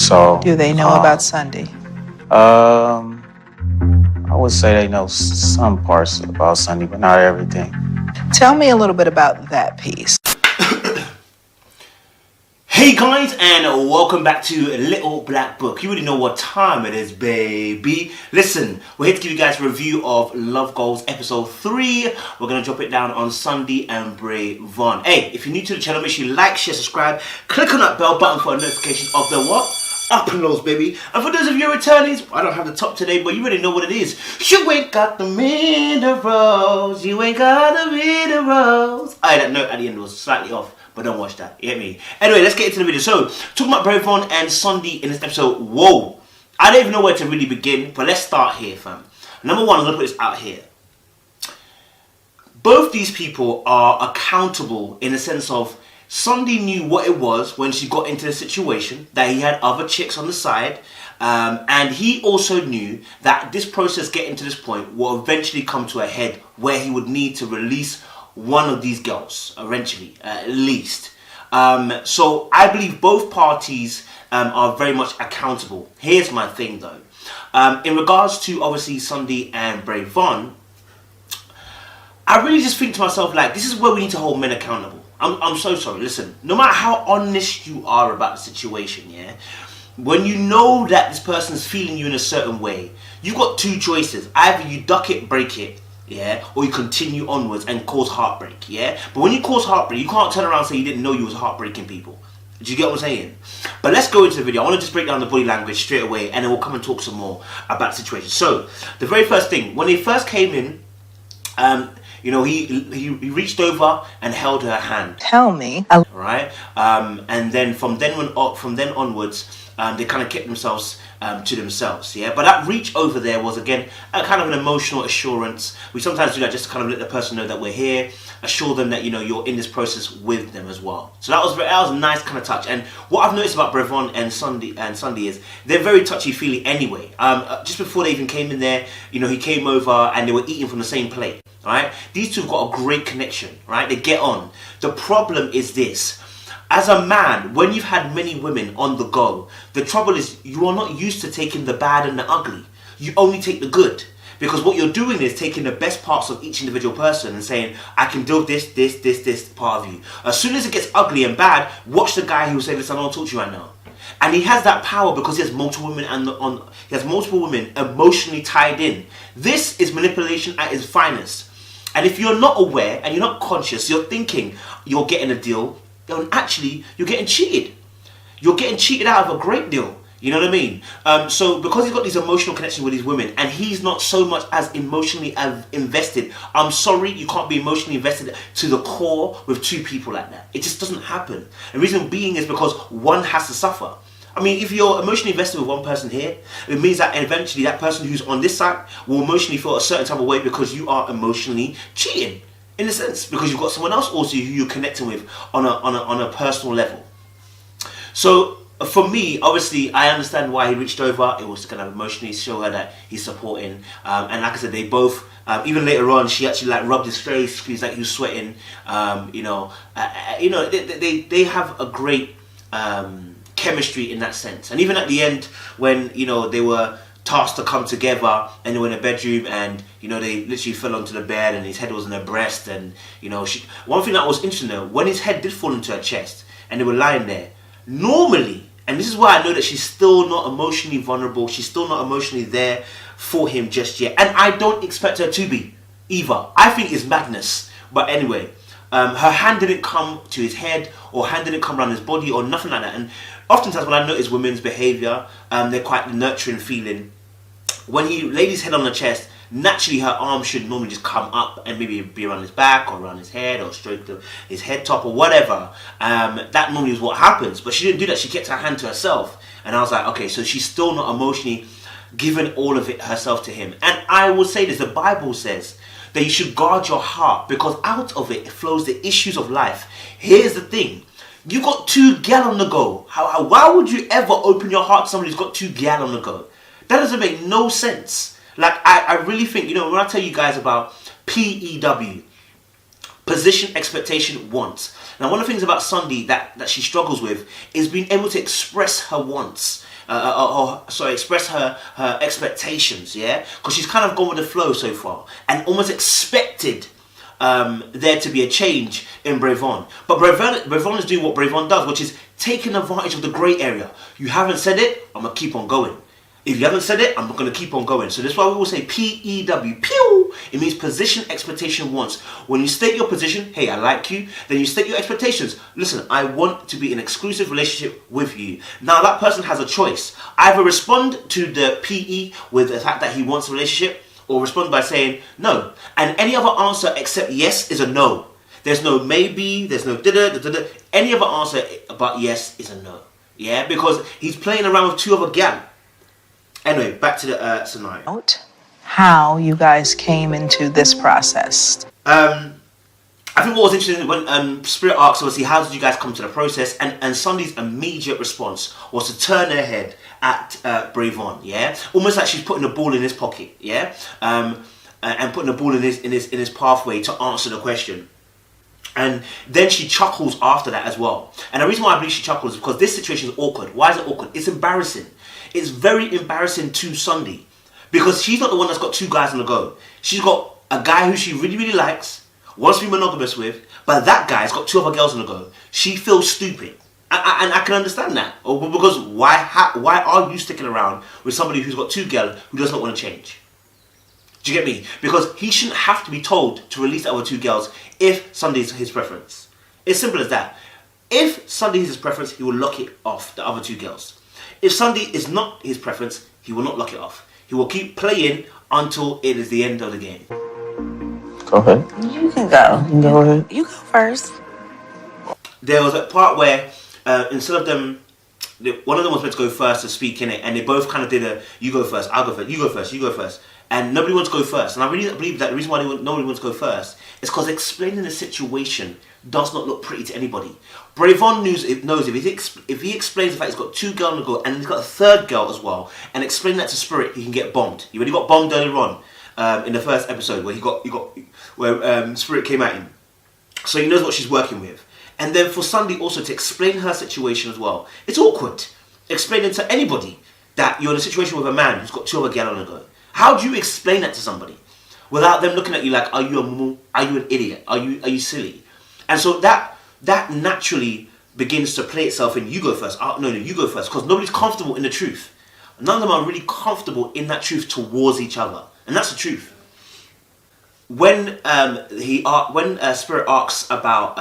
So, Do they know about Sundy? I would say they know some parts about Sunday, but not everything. Tell me a little bit about that piece. Hey guys, and welcome back to Little Black Book. You already know what time it is, baby. Listen, we're here to give you guys a review of Love Goals episode 3. We're going to drop it down on Sundy and Breyon. Hey, if you're new to the channel, make sure you like, share, subscribe. Click on that bell button for a notification of the what? Uploads, baby. And for those of you returnees, I don't have the top today, but you already know what it is. You ain't got the minerals. You ain't got the minerals. That note at the end was slightly off. But don't watch that, you get me? Anyway, let's get into the video. So, talking about Breyon and Sundy in this episode. Whoa, I don't even know where to really begin, but let's start here, fam. Number one, I'm going to put this out here. Both these people are accountable in the sense of Sundy knew what it was when she got into the situation, that he had other chicks on the side, and he also knew that this process getting to this point will eventually come to a head where he would need to release one of these girls, eventually, at least. So I believe both parties are very much accountable. Here's my thing though. In regards to obviously Sundy and Breyon, I really just think to myself, like, this is where we need to hold men accountable. I'm so sorry. Listen, no matter how honest you are about the situation, yeah, when you know that this person is feeling you in a certain way, you've got two choices. Either you duck it, break it, yeah, or you continue onwards and cause heartbreak, yeah? But when you cause heartbreak, you can't turn around and say you didn't know you was heartbreaking people. Do you get what I'm saying? But let's go into the video. I want to just break down the body language straight away, and then we'll come and talk some more about the situation. So, the very first thing, when they first came in, you know, he reached over and held her hand. Tell me. Right? And then from then onwards, they kind of kept themselves to themselves, yeah. But that reach over there was again a kind of an emotional assurance. We sometimes do that just to kind of let the person know that we're here, assure them that, you know, you're in this process with them as well. So that was a nice kind of touch. And what I've noticed about Breyon and Sundy is they're very touchy-feely anyway. Just before they even came in there, you know, he came over and they were eating from the same plate. Right? These two have got a great connection. Right? They get on. The problem is this. As a man, when you've had many women on the go, the trouble is you are not used to taking the bad and the ugly. You only take the good. Because what you're doing is taking the best parts of each individual person and saying, I can do this part of you. As soon as it gets ugly and bad, watch the guy who will say, listen, I don't talk to you right now. And he has that power because he has multiple women he has multiple women emotionally tied in. This is manipulation at its finest. And if you're not aware and you're not conscious, you're thinking you're getting a deal, then actually you're getting cheated. You're getting cheated out of a great deal. You know what I mean? So because he's got these emotional connections with these women and he's not so much as emotionally invested, I'm sorry, you can't be emotionally invested to the core with two people like that. It just doesn't happen. The reason being is because one has to suffer. I mean, if you're emotionally invested with one person here, it means that eventually that person who's on this side will emotionally feel a certain type of way because you are emotionally cheating, in a sense, because you've got someone else also who you're connecting with on a personal level. So for me, obviously, I understand why he reached over. It was to kind of emotionally show her that he's supporting. And like I said, they both, even later on, she actually like rubbed his face. He's like, he was sweating. They have a great chemistry in that sense. And even at the end, when, you know, they were tasked to come together and they were in a bedroom and, you know, they literally fell onto the bed and his head was in her breast and, you know, one thing that was interesting though, when his head did fall into her chest and they were lying there, normally, and this is why I know that she's still not emotionally vulnerable, she's still not emotionally there for him just yet, and I don't expect her to be either. I think it's madness. But anyway, her hand didn't come to his head or hand didn't come around his body or nothing like that. And oftentimes when I notice women's behaviour, they're quite nurturing feeling. When he laid his head on her chest, naturally her arm should normally just come up and maybe be around his back or around his head or stroke his head top or whatever. That normally is what happens. But she didn't do that. She kept her hand to herself. And I was like, okay, so she's still not emotionally giving all of it herself to him. And I will say this, the Bible says that you should guard your heart because out of it flows the issues of life. Here's the thing. You got two gal on the go. Why would you ever open your heart to somebody who's got two gal on the go? That doesn't make no sense. Like, I really think, you know, when I tell you guys about PEW, position, expectation, wants. Now, one of the things about Sundy that she struggles with is being able to express her wants. Express her expectations, yeah? Because she's kind of gone with the flow so far and almost expected there to be a change in Breyon. But Breyon is doing what Breyon does, which is taking advantage of the grey area. You haven't said it, I'm going to keep on going. If you haven't said it, I'm going to keep on going. So that's why we will say P-E-W, pew. It means position, expectation, wants. When you state your position, hey, I like you, then you state your expectations. Listen, I want to be in an exclusive relationship with you. Now that person has a choice. Either respond to the P-E with the fact that he wants a relationship, or respond by saying no. And any other answer except yes is a no. There's no maybe, there's no da-da. Any other answer but yes is a no. Yeah, because he's playing around with two other gal. Anyway, back to the scenario. How you guys came into this process. I think what was interesting when Spirit asks, obviously, how did you guys come to the process? And Sundy's immediate response was to turn her head at Breyon, yeah? Almost like she's putting the ball in his pocket, yeah? And putting the ball in his pathway to answer the question. And then she chuckles after that as well. And the reason why I believe she chuckles is because this situation is awkward. Why is it awkward? It's embarrassing. It's very embarrassing to Sundy. Because she's not the one that's got two guys on the go. She's got a guy who she really, really likes, wants to be monogamous with, but that guy's got two other girls on the go. She feels stupid. And I can understand that. Because why are you sticking around with somebody who's got two girls who does not want to change? Do you get me? Because he shouldn't have to be told to release the other two girls if Sundy's his preference. It's simple as that. If Sundy is his preference, he will lock it off, the other two girls. If Sundy is not his preference, he will not lock it off. He will keep playing until it is the end of the game. Go ahead. You can go. Go ahead. You go first. There was a part where instead of them, one of them was meant to go first to speak in it, and they both kind of did a, you go first, I'll go first, you go first, you go first. And nobody wants to go first. And I really believe that the reason why nobody wants to go first is because explaining the situation does not look pretty to anybody. Breyon knows if he explains the fact he's got two girls on the go and he's got a third girl as well, and explain that to Spirit, he can get bombed. He already got bombed earlier on in the first episode where Spirit came at him. So he knows what she's working with. And then for Sundy also to explain her situation as well. It's awkward explaining to anybody that you're in a situation with a man who's got two other girls on the go. How do you explain that to somebody without them looking at you like, are you a mumu? Are you an idiot? Are you silly? And so that naturally begins to play itself in you go first. No, you go first, because nobody's comfortable in the truth. None of them are really comfortable in that truth towards each other, and that's the truth. When Spirit asks about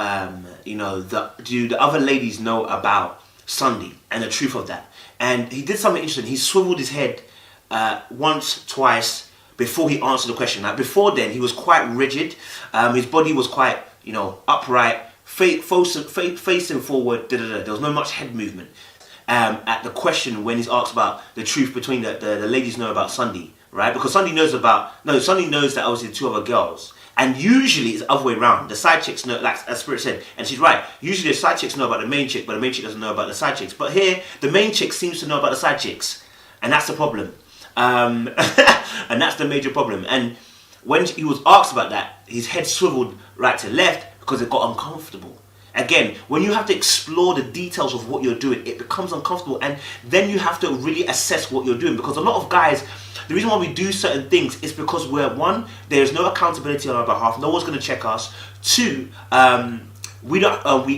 do the other ladies know about Sundy and the truth of that, and he did something interesting. He swiveled his head once, twice before he answered the question. Like before then, he was quite rigid. His body was quite, upright, facing forward. There was not much head movement. At the question when he's asked about the truth between the ladies know about Sundy, right? Because Sundy knows that obviously the two other girls. And usually it's the other way around. The side chicks know, like as Spirit said, and she's right. Usually the side chicks know about the main chick, but the main chick doesn't know about the side chicks. But here, the main chick seems to know about the side chicks. And that's the problem. And that's the major problem. And when he was asked about that, his head swiveled right to left because it got uncomfortable. Again, when you have to explore the details of what you're doing, it becomes uncomfortable, and then you have to really assess what you're doing. Because a lot of guys, the reason why we do certain things is because one, there's no accountability on our behalf. No one's going to check us. Two, we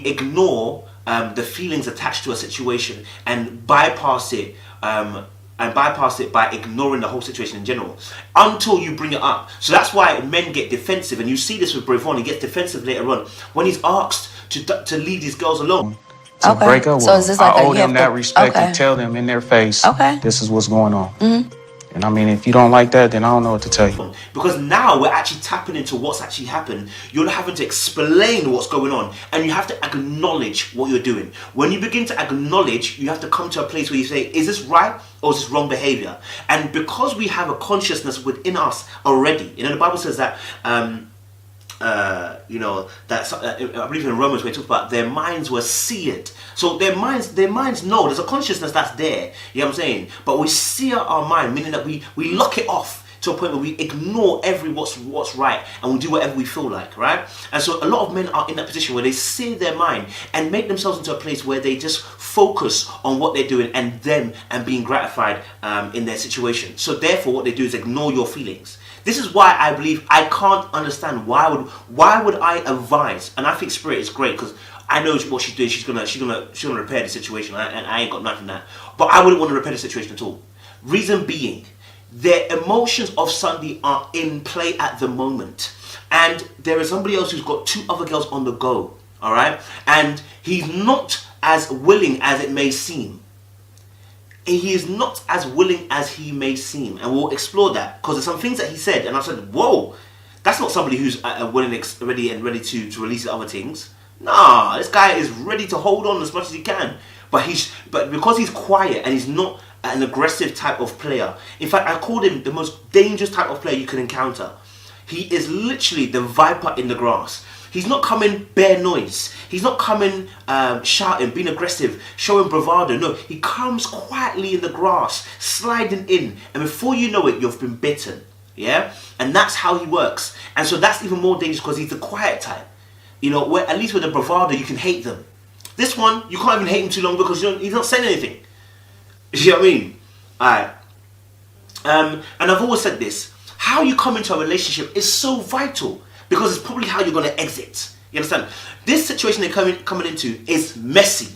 ignore the feelings attached to a situation and bypass it. By ignoring the whole situation in general until you bring it up. So that's why men get defensive, and you see this with Breyon. He gets defensive later on when he's asked to leave these girls alone. To break up with So is this like I owe them that respect and tell them in their face, this is what's going on. Mm-hmm. And I mean, if you don't like that, then I don't know what to tell you. Because now we're actually tapping into what's actually happened. You're not having to explain what's going on, and you have to acknowledge what you're doing. When you begin to acknowledge, you have to come to a place where you say, is this right or is this wrong behavior? And because we have a consciousness within us already, the Bible says that, I believe in Romans where it talks about their minds were seared. So their minds know there's a consciousness that's there. You know what I'm saying? But we sear our mind, meaning that we lock it off. to a point where we ignore what's right and we do whatever we feel like, right? And so a lot of men are in that position where they sear their mind and make themselves into a place where they just focus on what they're doing and them and being gratified in their situation. So therefore what they do is ignore your feelings. This is why I believe I can't understand why would I advise, and I think Spirit is great because I know what she's doing. She's gonna repair the situation, and I ain't got nothing from that. But I wouldn't want to repair the situation at all. Reason being, their emotions of Sundy are in play at the moment, and there is somebody else who's got 2 other girls on the go. All right, and he's not as willing as it may seem. He is not as willing as he may seem, and we'll explore that because there's some things that he said, and I said, "Whoa, that's not somebody who's willing, ready to release other things." Nah, this guy is ready to hold on as much as he can, but because he's quiet and he's not an aggressive type of player. In fact, I called him the most dangerous type of player you can encounter. He is literally the viper in the grass. He's not coming bare noise. He's not coming shouting, being aggressive, showing bravado. No, he comes quietly in the grass, sliding in. And before you know it, you've been bitten. Yeah? And that's how he works. And so that's even more dangerous because he's the quiet type. You know, where at least with the bravado, you can hate them. This one, you can't even hate him too long because he's not saying anything. You know what I mean? Alright. And I've always said this. How you come into a relationship is so vital. Because it's probably how you're going to exit. You understand? This situation they're coming into is messy.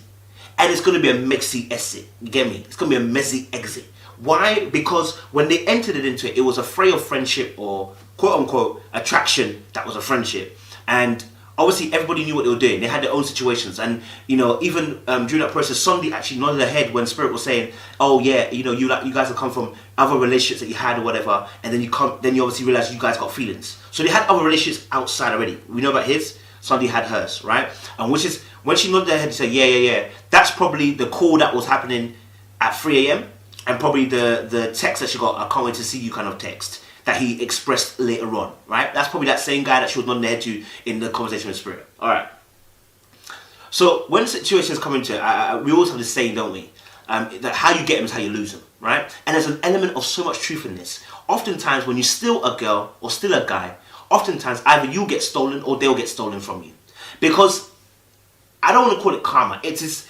And it's going to be a messy exit. You get me? It's going to be a messy exit. Why? Because when they entered into it, it was a fray of friendship or quote-unquote attraction that was a friendship. And obviously everybody knew what they were doing. They had their own situations. And, you know, even during that process, Sundy actually nodded her head when Spirit was saying, oh yeah, you know, you guys have come from other relationships that you had or whatever. And then you obviously realize you guys got feelings. So they had other relationships outside already. We know about his, Sundy had hers, right? And which is, when she nodded her head to say, yeah, that's probably the call that was happening at 3 a.m. And probably the text that she got, I can't wait to see you kind of text, that he expressed later on, right? That's probably that same guy that she was nodding her head to in the conversation with Spirit. All right. So when situations come into it, we always have this saying, don't we? That how you get them is how you lose them, right? And there's an element of so much truth in this. Oftentimes when you steal a girl or steal a guy, oftentimes either you get stolen or they'll get stolen from you. Because I don't want to call it karma. It is,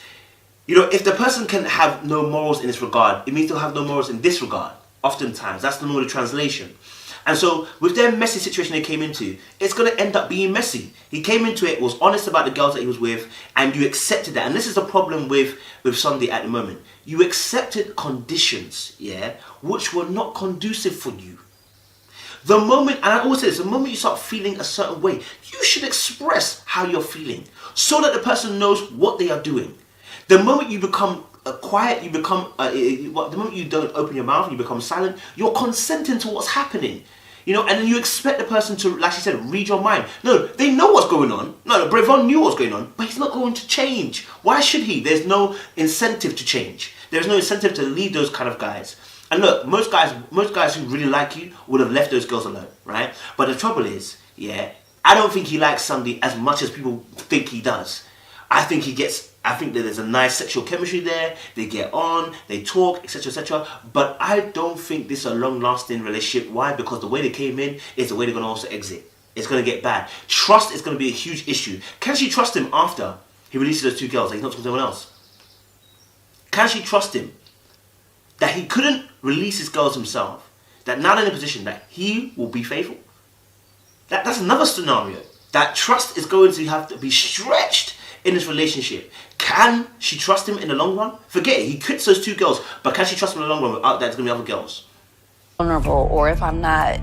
you know, if the person can have no morals in this regard, it means they'll have no morals in this regard. Oftentimes, that's the normal translation. And so, with their messy situation they came into, it's going to end up being messy. He came into it, was honest about the girls that he was with, and you accepted that. And this is the problem with Sundy at the moment. You accepted conditions, yeah, which were not conducive for you. The moment, and I always say this, the moment you start feeling a certain way, you should express how you're feeling so that the person knows what they are doing. The moment you become quiet, you become, the moment you don't open your mouth and you become silent, you're consenting to what's happening. You know, and then you expect the person to, like she said, read your mind. No, they know what's going on. No, Breyon knew what's going on, but he's not going to change. Why should he? There's no incentive to change. There's no incentive to leave those kind of guys. And look, most guys who really like you would have left those girls alone, right? But the trouble is, yeah, I don't think he likes Sundy as much as people think he does. I think that there's a nice sexual chemistry there. They get on, they talk, etc., etc. But I don't think this is a long-lasting relationship. Why? Because the way they came in is the way they're going to also exit. It's going to get bad. Trust is going to be a huge issue. Can she trust him after he releases those 2 girls? That he's not talking to anyone else. Can she trust him that he couldn't release his girls himself? That now they're in a position that he will be faithful. That's another scenario. That trust is going to have to be stretched in this relationship. Can she trust him in the long run? Forget it, he quits those 2 girls, but can she trust him in the long run without that there's going to be other girls? Vulnerable, or if I'm not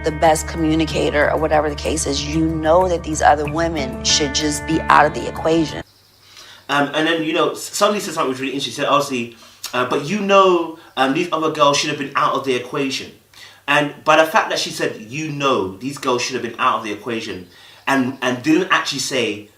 the best communicator or whatever the case is, you know that these other women should just be out of the equation. And then, you know, somebody said something which was really interesting. She said, obviously, but you know, these other girls should have been out of the equation. And by the fact that she said, you know, these girls should have been out of the equation, and didn't actually say,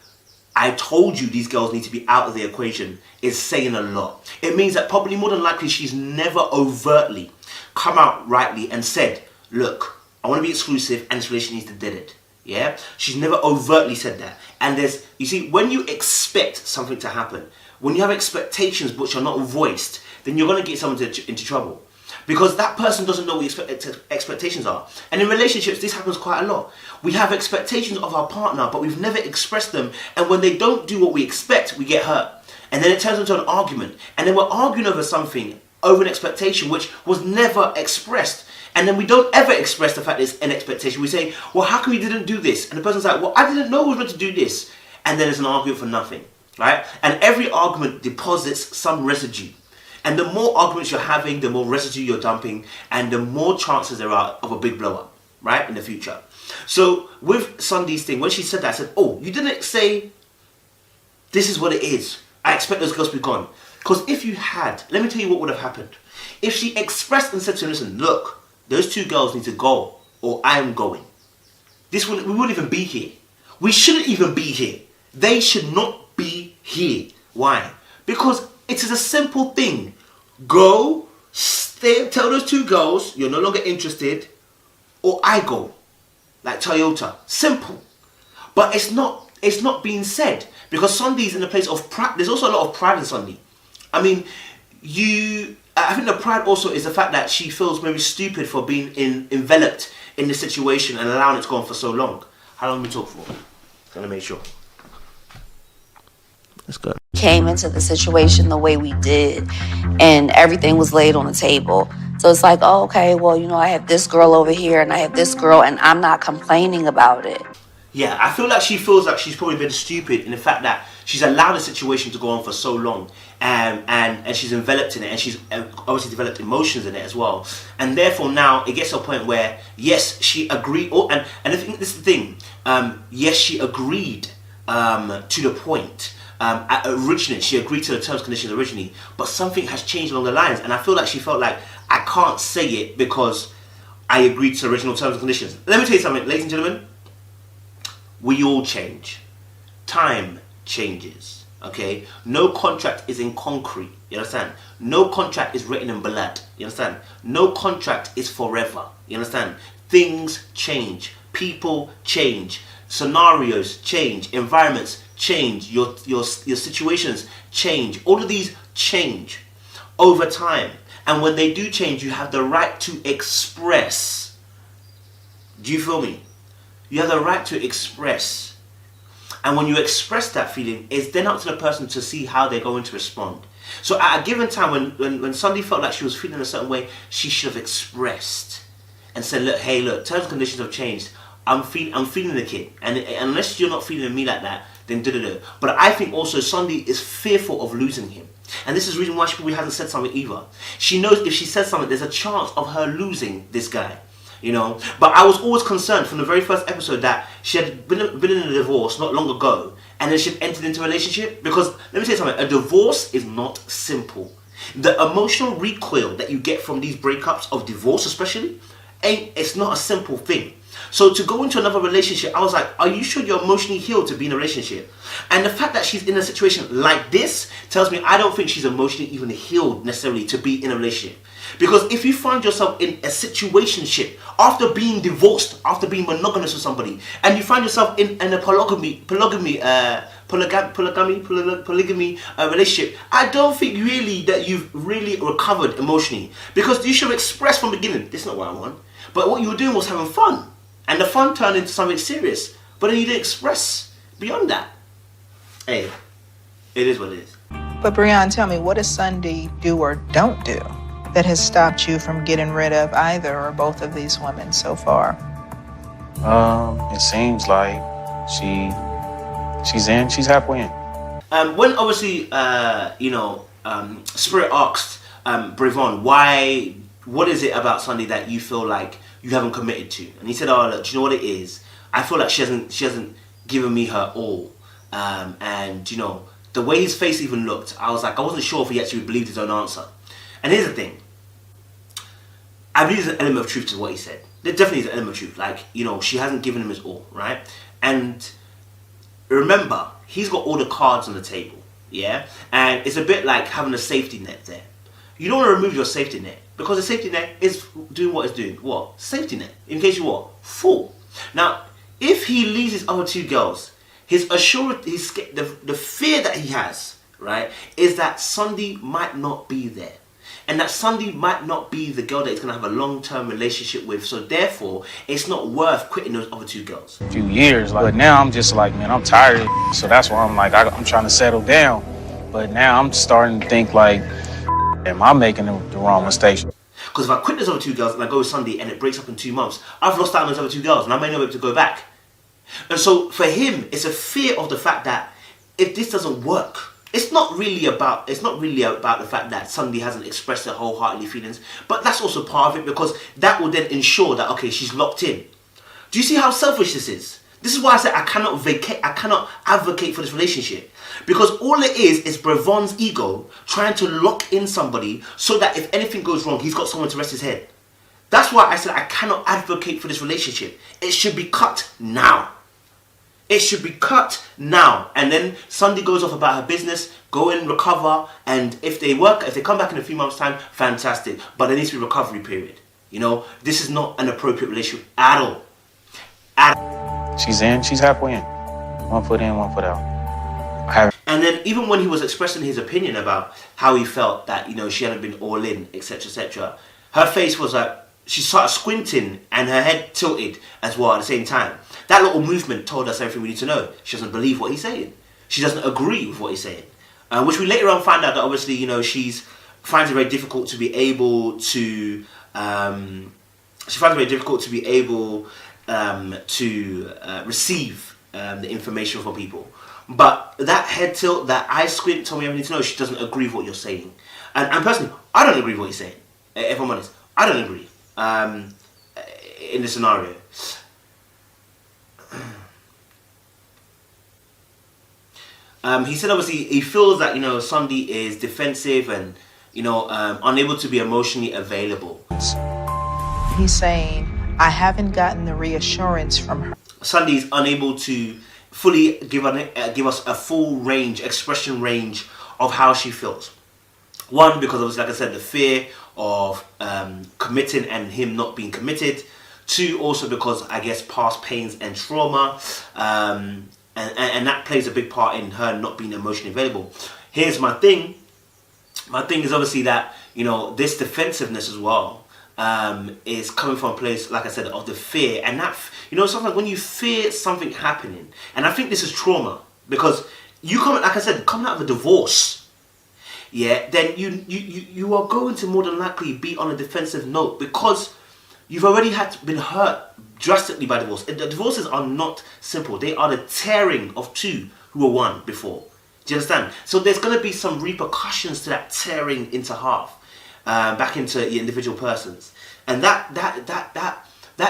I told you these girls need to be out of the equation, is saying a lot. It means that probably more than likely she's never overtly come out rightly and said, look, I want to be exclusive and this relationship needs to dead it. Yeah? She's never overtly said that. And you see, when you expect something to happen, when you have expectations which are not voiced, then you're going to get someone into trouble. Because that person doesn't know what expectations are. And in relationships, this happens quite a lot. We have expectations of our partner, but we've never expressed them. And when they don't do what we expect, we get hurt. And then it turns into an argument. And then we're arguing over something, over an expectation, which was never expressed. And then we don't ever express the fact there's an expectation. We say, well, how come you didn't do this? And the person's like, well, I didn't know we were meant to do this. And then there's an argument for nothing, right? And every argument deposits some residue. And the more arguments you're having, the more residue you're dumping, and the more chances there are of a big blow up, right, in the future. So with Sundy's thing, when she said that, I said, oh, you didn't say, this is what it is. I expect those girls to be gone. Because if you had, let me tell you what would have happened. If she expressed and said to him, listen, look, those two girls need to go, or I am going. We wouldn't even be here. We shouldn't even be here. They should not be here. Why? Because it is a simple thing. Go, stay, tell those two girls you're no longer interested, or I go. Like Toyota. Simple. But it's not being said. Because Sundy's in a place of pride. There's also a lot of pride in Sundy. I mean, I think the pride also is the fact that she feels maybe stupid for being enveloped in this situation and allowing it to go on for so long. How long have we talked for? Gonna make sure. Let's go. Came into the situation the way we did, and everything was laid on the table. So it's like, oh, okay, well, you know, I have this girl over here and I have this girl, and I'm not complaining about it. Yeah, I feel like she feels like she's probably been stupid in the fact that she's allowed the situation to go on for so long, and she's enveloped in it, and she's obviously developed emotions in it as well. And therefore now it gets to a point where, yes, she agreed, and I think this is the thing, yes, she agreed to the point. Originally, she agreed to the terms and conditions originally, but something has changed along the lines, and I feel like she felt like, I can't say it because I agreed to the original terms and conditions. Let me tell you something, ladies and gentlemen. We all change. Time changes. Okay? No contract is in concrete. You understand? No contract is written in blood. You understand? No contract is forever. You understand? Things change. People change. Scenarios change. Environments change. Your situations change. All of these change over time. And when they do change, you have the right to express. Do you feel me? You have the right to express. And when you express that feeling, it's then up to the person to see how they're going to respond. So at a given time, when Sundy felt like she was feeling a certain way, she should have expressed and said, look, hey, look, terms and conditions have changed. I'm feeling the kid. And unless you're not feeling me like that, then do. But I think also Sundy is fearful of losing him. And this is the reason why she probably hasn't said something either. She knows if she says something, there's a chance of her losing this guy. You know, but I was always concerned from the very first episode that she had been in a divorce not long ago, and then she had entered into a relationship. Because let me tell you something, a divorce is not simple. The emotional recoil that you get from these breakups of divorce, especially, it's not a simple thing. So to go into another relationship, I was like, are you sure you're emotionally healed to be in a relationship? And the fact that she's in a situation like this tells me I don't think she's emotionally even healed necessarily to be in a relationship. Because if you find yourself in a situationship after being divorced, after being monogamous with somebody, and you find yourself in a polygamy relationship, I don't think really that you've really recovered emotionally. Because you should have expressed from the beginning, this is not what I want. But what you were doing was having fun. And the fun turned into something serious. But then you didn't express beyond that. Hey, it is what it is. But Breyon, tell me, what does Sundy do or don't do that has stopped you from getting rid of either or both of these women so far? It seems like she's halfway in. When obviously, Spirit asked Breyon, what is it about Sundy that you feel like you haven't committed to? And he said, oh, look, do you know what it is? I feel like she hasn't given me her all. And, you know, the way his face even looked, I was like, I wasn't sure if he actually believed his own answer. And here's the thing. I believe there's an element of truth to what he said. There definitely is an element of truth. Like, you know, she hasn't given him his all, right? And remember, he's got all the cards on the table, yeah? And it's a bit like having a safety net there. You don't want to remove your safety net, because the safety net is doing what it's doing. What? Safety net. In case you what? Fall. Now, if he leaves his other two girls, his assurance, the fear that he has, right, is that Sundy might not be there. and that Sunday might not be the girl that he's going to have a long-term relationship with. So therefore, it's not worth quitting those other two girls. A few years, but now I'm just like, man, I'm tired of it. So that's why I'm like, I'm trying to settle down. But now I'm starting to think like, am I making the wrong mistake? Because if I quit those other two girls and I go with Sunday and it breaks up in 2 months, I've lost out on those other two girls and I may not be able to go back. And so for him, it's a fear of the fact that if this doesn't work, it's not really about the fact that Sunday hasn't expressed her wholeheartedly feelings, but that's also part of it, because that will then ensure that, okay, she's locked in. Do you see how selfish this is? This is why I said I cannot advocate for this relationship. Because all it is Brevon's ego trying to lock in somebody so that if anything goes wrong, he's got someone to rest his head. That's why I said I cannot advocate for this relationship. It should be cut now. It should be cut now. And then Sunday goes off about her business, go in, recover, and if they come back in a few months' time, fantastic. But there needs to be a recovery period. You know, this is not an appropriate relationship at all. She's in, she's halfway in. 1 foot in, 1 foot out. And then even when he was expressing his opinion about how he felt that, you know, she hadn't been all in, etc., etc., her face was like, she started squinting and her head tilted as well at the same time. That little movement told us everything we need to know. She doesn't believe what he's saying. She doesn't agree with what he's saying. Which we later on find out that obviously, you know, she finds it very difficult to be able to receive the information from people. But that head tilt, that eye squint told me everything to know. She doesn't agree with what you're saying. And personally, I don't agree with what you're saying. If I'm honest, I don't agree in this scenario. He said obviously he feels that, you know, Sunday is defensive and, you know, unable to be emotionally available. He's saying, I haven't gotten the reassurance from her. Sunday is unable to fully give us a full expression range of how she feels. One, because obviously, like I said, the fear of committing and him not being committed. Two, also because I guess past pains and trauma, and that plays a big part in her not being emotionally available. Here's my thing. My thing is obviously that, you know, this defensiveness as well is coming from a place, like I said, of the fear. And that, you know, sometimes when you fear something happening, and I think this is trauma, because you come, like I said, coming out of a divorce, yeah, then you are going to more than likely be on a defensive note because you've already been hurt drastically by divorce. The divorces are not simple. They are the tearing of two who were one before. Do you understand? So there's going to be some repercussions to that tearing into half, back into the individual persons. And that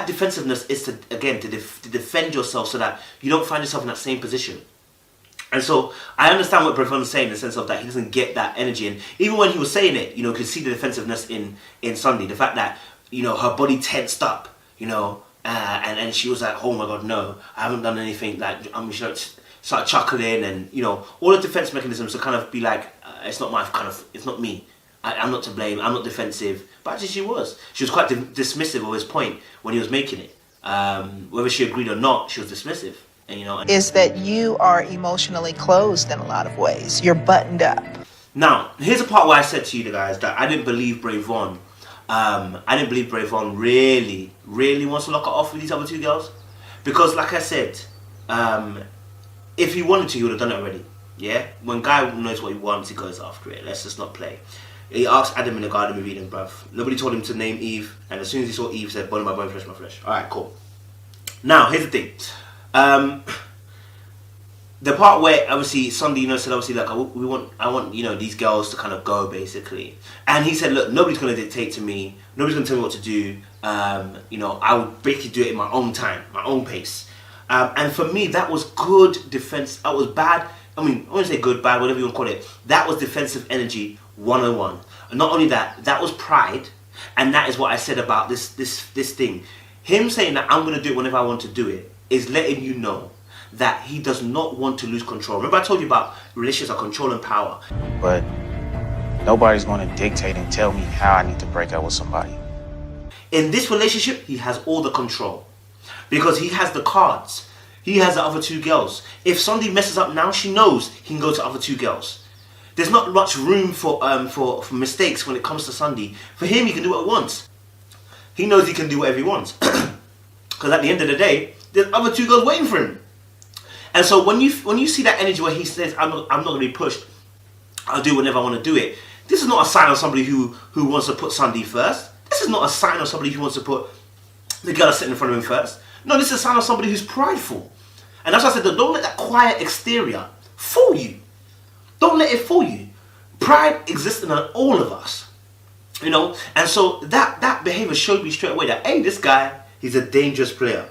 defensiveness is to defend yourself so that you don't find yourself in that same position. And so I understand what Breyon is saying in the sense of that he doesn't get that energy. And even when he was saying it, you know, you could see the defensiveness in Sunday. The fact that, you know, her body tensed up, you know, and she was like, oh my God, no, I haven't done anything. Like, she started chuckling and, you know, all the defense mechanisms to kind of be like, it's not me. I'm not to blame. I'm not defensive. But actually she was. She was quite dismissive of his point when he was making it. Whether she agreed or not, she was dismissive. And, you know, is that you are emotionally closed in a lot of ways. You're buttoned up. Now, here's a part where I said to you guys that I didn't believe Breyon. Really wants to lock it off with these other two girls. Because, like I said, if he wanted to, he would have done it already. Yeah? When guy knows what he wants, he goes after it. Let's just not play. He asked Adam in the Garden of Eden, bruv. Nobody told him to name Eve. And as soon as he saw Eve, he said, bone of my bone, flesh of my flesh. Alright, cool. Now, here's the thing. The part where obviously Sunday, you know, said obviously like I want you know these girls to kind of go basically, and he said, look, nobody's gonna dictate to me, nobody's gonna tell me what to do. You know, I would basically do it in my own time, my own pace. And for me, that was good defense. That was bad. I mean, I wouldn't say good, bad, whatever you want to call it. That was defensive energy 101. And not only that, that was pride, and that is what I said about this thing. Him saying that I'm gonna do it whenever I want to do it is letting you know that he does not want to lose control. Remember I told you about relationships are control and power. But nobody's going to dictate and tell me how I need to break up with somebody. In this relationship, he has all the control. Because he has the cards. He has the other two girls. If Sunday messes up now, she knows he can go to other two girls. There's not much room for mistakes when it comes to Sundy. For him, he can do what he wants. He knows he can do whatever he wants. Because at the end of the day, there's other two girls waiting for him. And so when you see that energy where he says, I'm not going to be pushed, I'll do whenever I want to do it. This is not a sign of somebody who wants to put Sundy first. This is not a sign of somebody who wants to put the girl sitting in front of him first. No, this is a sign of somebody who's prideful. And that's why I said, don't let that quiet exterior fool you. Don't let it fool you. Pride exists in all of us. You know? And so that behavior showed me straight away that, hey, this guy, he's a dangerous player.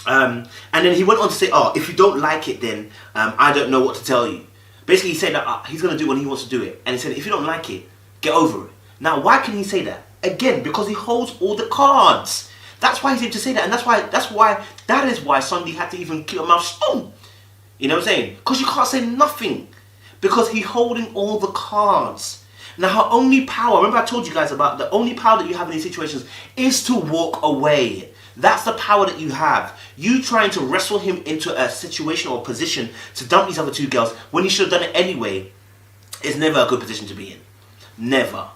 And then he went on to say, oh, if you don't like it, then I don't know what to tell you. Basically, he said that he's going to do when he wants to do it. And he said, if you don't like it, get over it. Now, why can he say that? Again, because he holds all the cards. That's why he's able to say that. And that is why Sundy had to even keep her mouth shut. You know what I'm saying? Because you can't say nothing. Because he's holding all the cards. Now, her only power, remember I told you guys about the only power that you have in these situations is to walk away. That's the power that you have. You trying to wrestle him into a situation or position to dump these other two girls when he should have done it anyway is never a good position to be in. Never.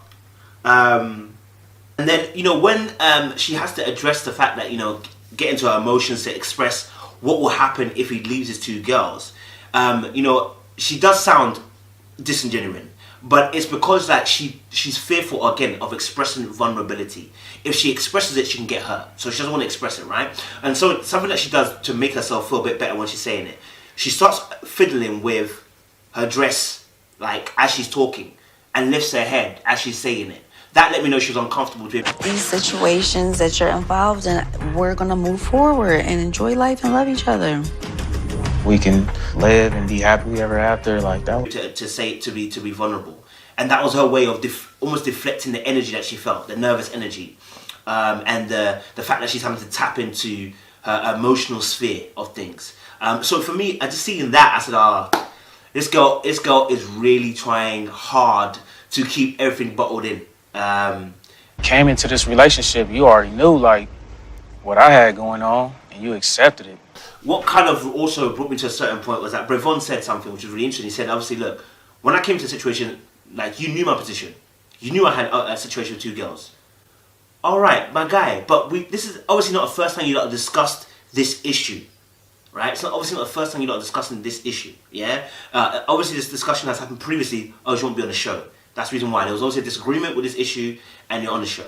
And then, you know, when she has to address the fact that, you know, get into her emotions to express what will happen if he leaves his two girls, you know, she does sound disingenuous. But it's because that she's fearful, again, of expressing vulnerability. If she expresses it, she can get hurt. So she doesn't want to express it, right? And so something that she does to make herself feel a bit better when she's saying it, she starts fiddling with her dress, like, as she's talking, and lifts her head as she's saying it. That let me know she was uncomfortable with it. These situations that you're involved in, we're going to move forward and enjoy life and love each other. We can live and be happily ever after, like that. To be vulnerable, and that was her way of almost deflecting the energy that she felt, the nervous energy, and the fact that she's having to tap into her emotional sphere of things. So for me, I just seeing that, I said, this girl is really trying hard to keep everything bottled in. Came into this relationship, you already knew like what I had going on, and you accepted it. What kind of also brought me to a certain point was that Breyon said something which was really interesting. He said, obviously, look, when I came to the situation, like, you knew my position. You knew I had a situation with two girls. All right, my guy, but this is obviously not the first time you lot have discussed this issue, right? It's obviously not the first time you lot are discussing this issue, yeah? Obviously, this discussion has happened previously, or you won't be on the show. That's the reason why. There was obviously a disagreement with this issue, and you're on the show.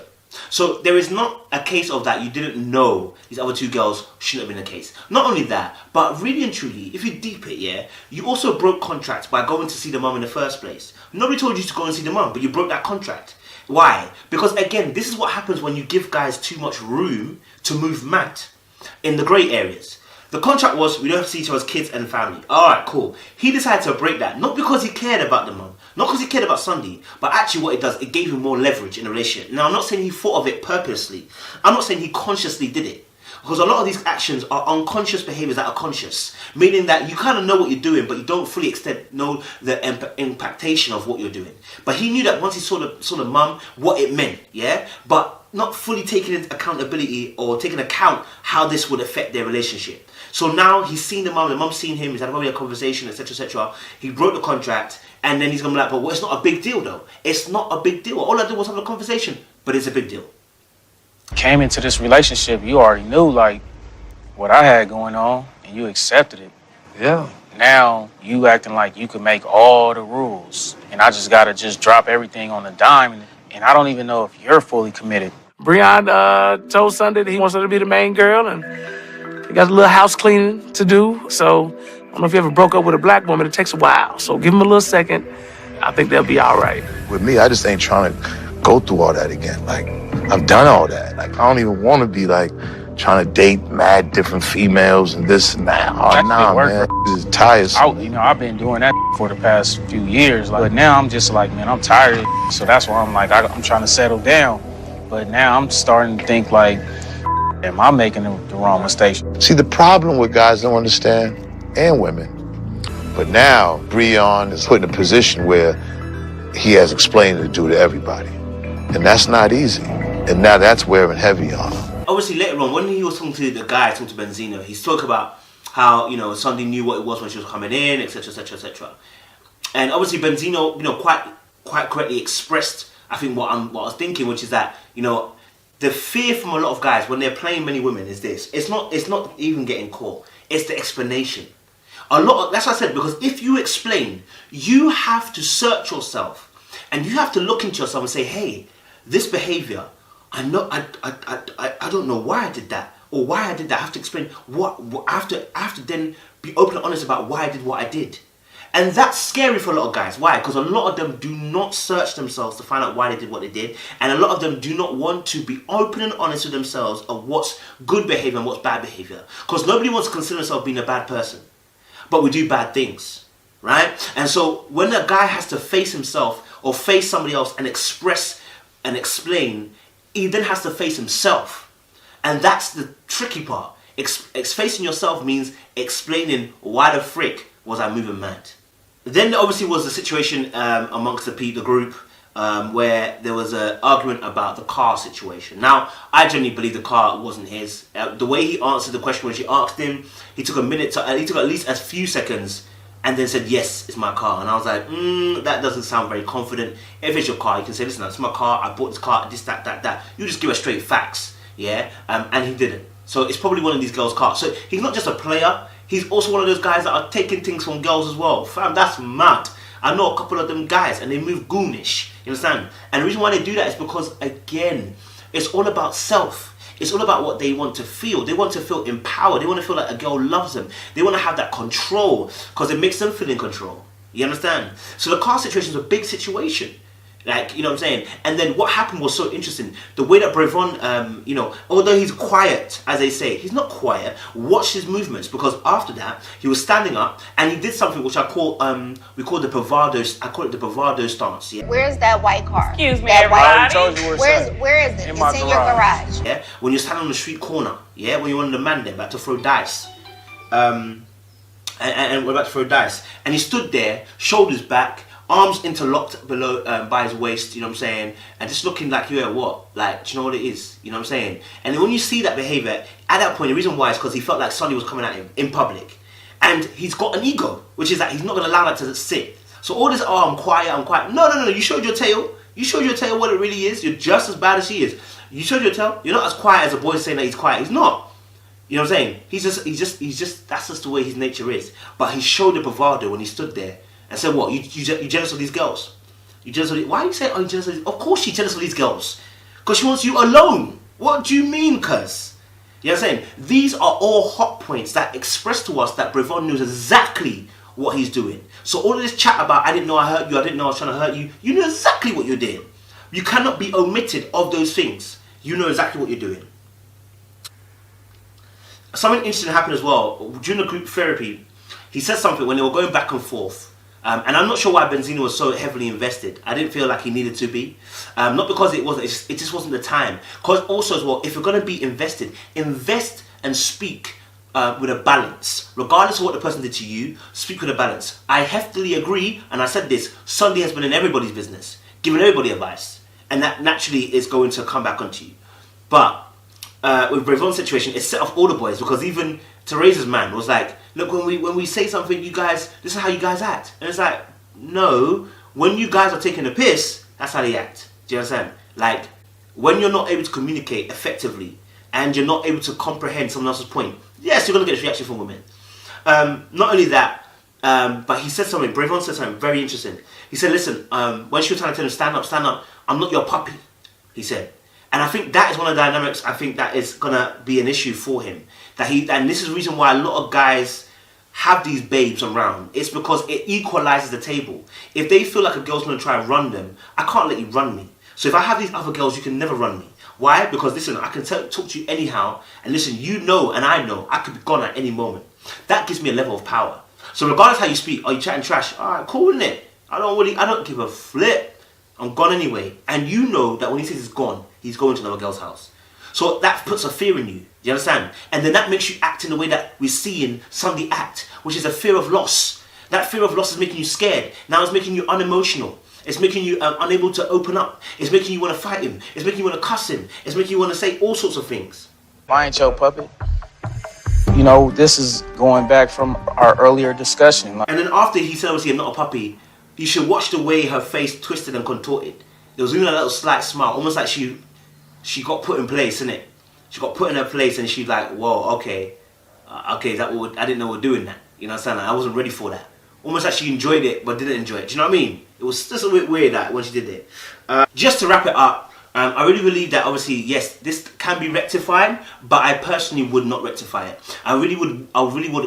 So there is not a case of that you didn't know these other two girls shouldn't have been the case. Not only that, but really and truly, if you deep it, yeah, you also broke contracts by going to see the mum in the first place. Nobody told you to go and see the mum, but you broke that contract. Why? Because again, this is what happens when you give guys too much room to move mad in the grey areas. The contract was, we don't have to see each other as kids and family. Alright, cool. He decided to break that, not because he cared about the mum, not because he cared about Sundy, but actually what it does, it gave him more leverage in a relationship. Now, I'm not saying he thought of it purposely. I'm not saying he consciously did it. Because a lot of these actions are unconscious behaviors that are conscious. Meaning that you kind of know what you're doing, but you don't fully know the impactation of what you're doing. But he knew that once he saw the mum, what it meant, yeah? But not fully taking into accountability or taking account how this would affect their relationship. So now he's seen the mum's seen him, he's had probably a conversation, etc., etc. He broke the contract, and then he's going to be like, but well, it's not a big deal though. It's not a big deal. All I did was have a conversation, but it's a big deal. Came into this relationship, you already knew like what I had going on, and you accepted it. Yeah. Now you acting like you could make all the rules, and I just gotta drop everything on a dime, and I don't even know if you're fully committed. Breyon told Sunday that he wants her to be the main girl, and he got a little house cleaning to do. So I don't know if you ever broke up with a black woman. It takes a while. So give him a little second. I think they'll be all right. With me, I just ain't trying to go through all that again. Like, I've done all that. Like, I don't even want to be like trying to date mad different females and this and that. Oh, nah, man. This is tiresome. I've been doing that for the past few years. But now I'm just like, man, I'm tired of it. So that's why I'm like, I'm trying to settle down. But now I'm starting to think like, am I making the wrong mistake? See, the problem with guys don't understand, and women, but now Breyon is put in a position where he has explaining to do to everybody. And that's not easy. And now that's wearing heavy on him. Obviously, later on, when he was talking to the guy, talking to Benzino, he's talking about how, Sundy knew what it was when she was coming in, etc., etc., etc. And obviously Benzino, quite correctly expressed, I think, what I was thinking, which is that, the fear from a lot of guys when they're playing many women is this. It's not even getting caught. It's the explanation. That's what I said, because if you explain, you have to search yourself and you have to look into yourself and say, hey, this behavior, I don't know why I did that, or why I did that. I have to explain I have to then be open and honest about why I did what I did. And that's scary for a lot of guys. Why? Because a lot of them do not search themselves to find out why they did what they did. And a lot of them do not want to be open and honest with themselves of what's good behavior and what's bad behavior. Because nobody wants to consider themselves being a bad person. But we do bad things, right? And so when a guy has to face himself or face somebody else and express and explain, he then has to face himself. And that's the tricky part. Facing yourself means explaining why the frick was I moving mad. Then obviously was the situation amongst the group where there was an argument about the car situation. Now, I genuinely believe the car wasn't his. The way he answered the question when she asked him, he took he took at least a few seconds and then said, yes, it's my car. And I was like, that doesn't sound very confident. If it's your car, you can say, listen, it's my car, I bought this car, this, that. You just give her straight facts, yeah? And he didn't. So it's probably one of these girls' cars. So he's not just a player, he's also one of those guys that are taking things from girls as well. Fam, that's mad. I know a couple of them guys and they move goonish, you understand? And the reason why they do that is because, again, it's all about self. It's all about what they want to feel. They want to feel empowered. They want to feel like a girl loves them. They want to have that control because it makes them feel in control. You understand? So the car situation is a big situation. Like, you know what I'm saying? And then what happened was so interesting. The way that Breyon, although he's quiet, as they say, he's not quiet. Watch his movements, because after that, he was standing up and he did something which we call the bravado. I call it the bravado stance. Yeah? Where's that white car? Excuse me, that everybody. Told you Where is it? In It's my in your garage. Yeah? When you're standing on the street corner, yeah? When you're on the man there, about to throw dice. And we're about to throw dice. And he stood there, shoulders back, arms interlocked below by his waist, you know what I'm saying? And just looking like, yeah, what? Like, do you know what it is? You know what I'm saying? And then when you see that behavior, at that point, the reason why is because he felt like Sundy was coming at him in public. And he's got an ego, which is that he's not going to allow that to sit. So all this, I'm quiet. No, you showed your tail. You showed your tail what it really is. You're just as bad as he is. You showed your tail. You're not as quiet as a boy saying that he's quiet. He's not. You know what I'm saying? He's just, that's just the way his nature is. But he showed the bravado when he stood there and said, what, you jealous of these girls? You jealous of these? Why are you saying, oh, you jealous of these? Of course she's jealous of these girls. Because she wants you alone. What do you mean, cuz? You know what I'm saying? These are all hot points that express to us that Breyon knows exactly what he's doing. So all of this chat about, I didn't know I hurt you, I didn't know I was trying to hurt you, you know exactly what you're doing. You cannot be omitted of those things. You know exactly what you're doing. Something interesting happened as well. During the group therapy, he said something when they were going back and forth. And I'm not sure why Benzino was so heavily invested. I didn't feel like he needed to be. Not because it just wasn't the time. Because also as well, if you're going to be invested, invest and speak with a balance. Regardless of what the person did to you, speak with a balance. I heftily agree, and I said this, Sunday has been in everybody's business, giving everybody advice. And that naturally is going to come back onto you. But with Brevon's situation, it set off all the boys, because even Teresa's man was like, look, when we say something, you guys, this is how you guys act. And it's like, no, when you guys are taking a piss, that's how they act. Do you understand? Like, when you're not able to communicate effectively and you're not able to comprehend someone else's point, yes, you're going to get a reaction from women. Not only that, but he said something, Breyon said something very interesting. He said, listen, when she was trying to tell him, stand up, I'm not your puppy, he said. And I think that is one of the dynamics, I think that is going to be an issue for him. And this is the reason why a lot of guys have these babes around. It's because it equalizes the table. If they feel like a girl's going to try and run them, I can't let you run me. So if I have these other girls, you can never run me. Why? Because listen, I can talk to you anyhow. And listen, you know and I know I could be gone at any moment. That gives me a level of power. So regardless how you speak, are you chatting trash? Alright, cool, isn't it? I don't give a flip. I'm gone anyway. And you know that when he says he's gone, he's going to another girl's house. So that puts a fear in you. Do you understand? And then that makes you act in the way that we're seeing Sunday act, which is a fear of loss. That fear of loss is making you scared. Now it's making you unemotional. It's making you unable to open up. It's making you want to fight him. It's making you want to cuss him. It's making you want to say all sorts of things. I ain't your puppet. You know, this is going back from our earlier discussion. And then after he said, obviously, I'm not a puppy, you should watch the way her face twisted and contorted. There was even a little slight smile, almost like she got put in place, innit? She got put in her place, and she's like, whoa, okay, that I didn't know we were doing that. You know what I'm saying? I wasn't ready for that. Almost like she enjoyed it, but didn't enjoy it. Do you know what I mean? It was just a bit weird that when she did it. Just to wrap it up, I really believe that obviously, yes, this can be rectified, but I personally would not rectify it. I really would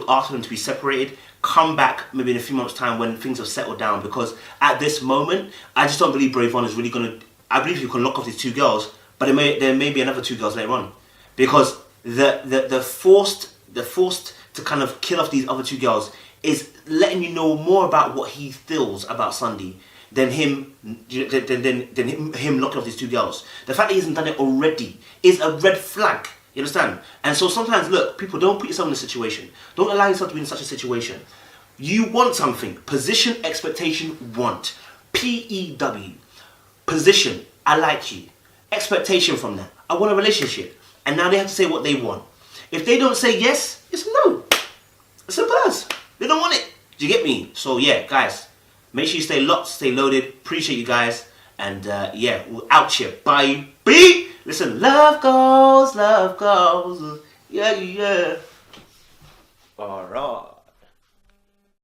ask them to be separated, come back maybe in a few months' time when things have settled down, because at this moment, I just don't believe Breyon is really going to... I believe he can lock off these 2 girls, but there may be another 2 girls later on. Because the forced to kind of kill off these other 2 girls is letting you know more about what he feels about Sundy than him locking off these 2 girls. The fact that he hasn't done it already is a red flag. You understand? And so sometimes, look, people, don't put yourself in a situation. Don't allow yourself to be in such a situation. You want something. Position, expectation, want. P-E-W. Position. I like you. Expectation from that. I want a relationship. And now they have to say what they want. If they don't say yes, it's no. It's simple as. They don't want it. Do you get me? So yeah, guys, make sure you stay locked, stay loaded. Appreciate you guys. And yeah, we're out here. Bye. B. Listen, love goes. Yeah. Alright.